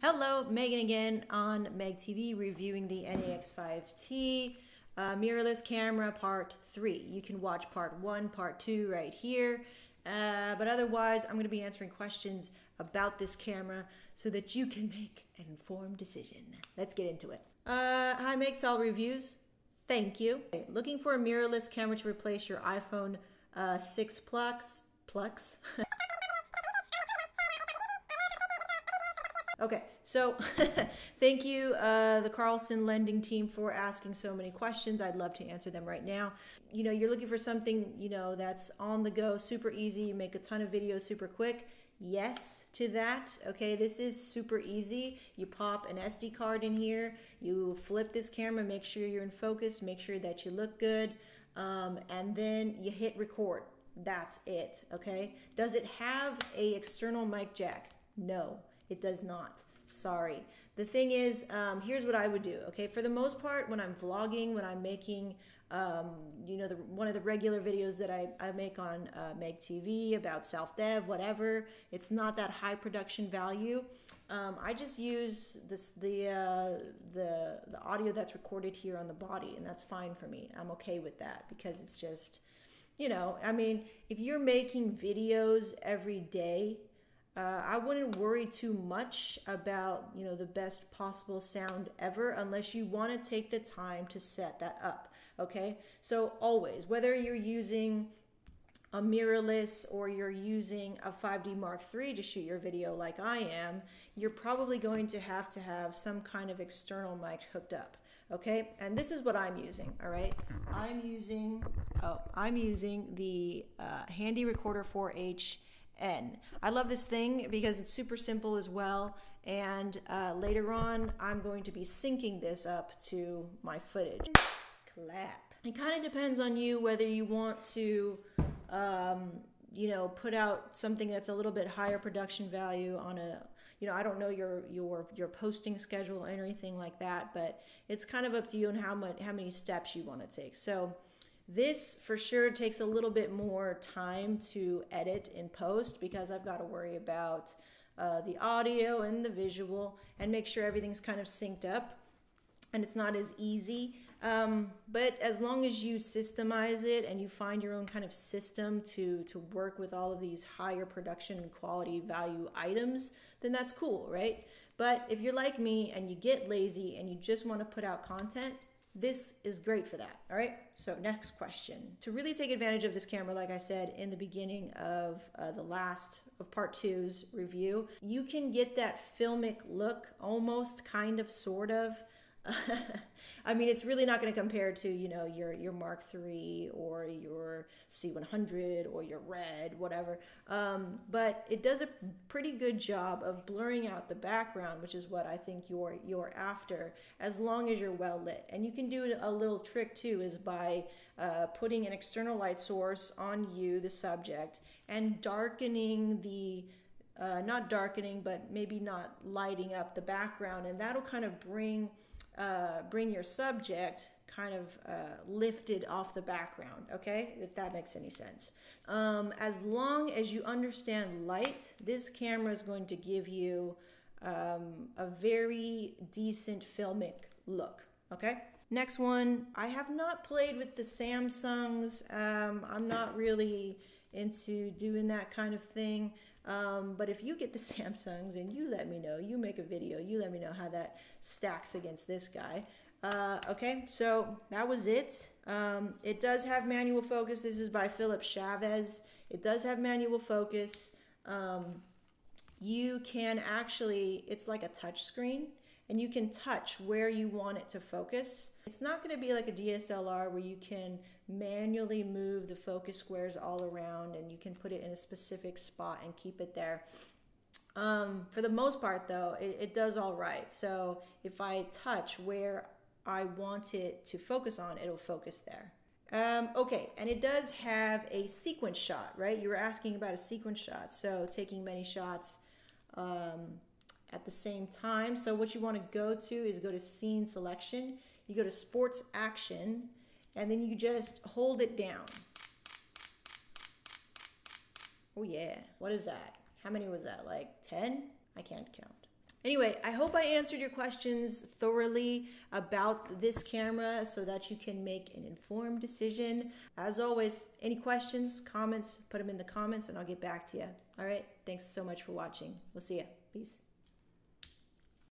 Hello, Megan again on Meg TV reviewing the NEX-5T mirrorless camera part 3. You can watch part 1, part 2 right here. But otherwise, I'm going to be answering questions about this camera so that you can make an informed decision. Let's get into it. Hi, Meg Sol Reviews. Thank you. Looking for a mirrorless camera to replace your iPhone 6 Plus? Okay, so thank you, the Carlson lending team, for asking so many questions. I'd love to answer them right now. You know, you're looking for something, that's on the go, super easy, you make a ton of videos super quick. Yes to that. Okay, this is super easy. You pop an SD card in here, you flip this camera, make sure you're in focus, make sure that you look good, and then you hit record. That's it, okay? Does it have a external mic jack? No. It does not. Sorry. The thing is, here's what I would do, okay? For the most part, when I'm vlogging, when I'm making, one of the regular videos that I make on Meg TV about self-dev, whatever, it's not that high production value. I just use the audio that's recorded here on the body, and that's fine for me. I'm okay with that because it's just, I mean, if you're making videos every day, I wouldn't worry too much about, the best possible sound ever unless you want to take the time to set that up, okay? So always, whether you're using a mirrorless or you're using a 5D Mark III to shoot your video like I am, you're probably going to have some kind of external mic hooked up, okay? And this is what I'm using, all right? I'm using the Handy Recorder 4H. I love this thing because it's super simple as well, and later on I'm going to be syncing this up to my footage. Clap. It kind of depends on you whether you want to put out something that's a little bit higher production value on a, I don't know your posting schedule or anything like that, but it's kind of up to you and how many steps you want to take. So this for sure takes a little bit more time to edit in post because I've got to worry about the audio and the visual and make sure everything's kind of synced up, and it's not as easy. But as long as you systemize it and you find your own kind of system to work with all of these higher production and quality value items, then that's cool, right? But if you're like me and you get lazy and you just want to put out content, this is great for that, all right? So next question. To really take advantage of this camera, like I said in the beginning of the last of part 2's review, you can get that filmic look, almost, kind of, sort of. I mean, it's really not going to compare to, your Mark III or your C100 or your Red, whatever. But it does a pretty good job of blurring out the background, which is what I think you're after, as long as you're well lit. And you can do a little trick too, is by putting an external light source on you, the subject, and darkening the not darkening, but maybe not lighting up the background, and that'll kind of bring your subject kind of lifted off the background, okay? If that makes any sense. As long as you understand light, this camera is going to give you a very decent filmic look, okay? Next one, I have not played with the Samsungs. I'm not really into doing that kind of thing. But if you get the Samsungs and you let me know, you make a video, you let me know how that stacks against this guy. Okay, so that was it. It does have manual focus. This is by Philip Chavez. It does have manual focus. You can actually, it's like a touch screen, and you can touch where you want it to focus. It's not going to be like a DSLR where you can manually move the focus squares all around and you can put it in a specific spot and keep it there. For the most part though, it does all right. So if I touch where I want it to focus on, it'll focus there. Okay, and it does have a sequence shot, right? You were asking about a sequence shot, so taking many shots at the same time. So what you want to go to scene selection. You go to sports action, and then you just hold it down. Oh yeah, what is that? How many was that, like 10? I can't count. Anyway, I hope I answered your questions thoroughly about this camera so that you can make an informed decision. As always, any questions, comments, put them in the comments and I'll get back to you. All right, thanks so much for watching. We'll see you. Peace.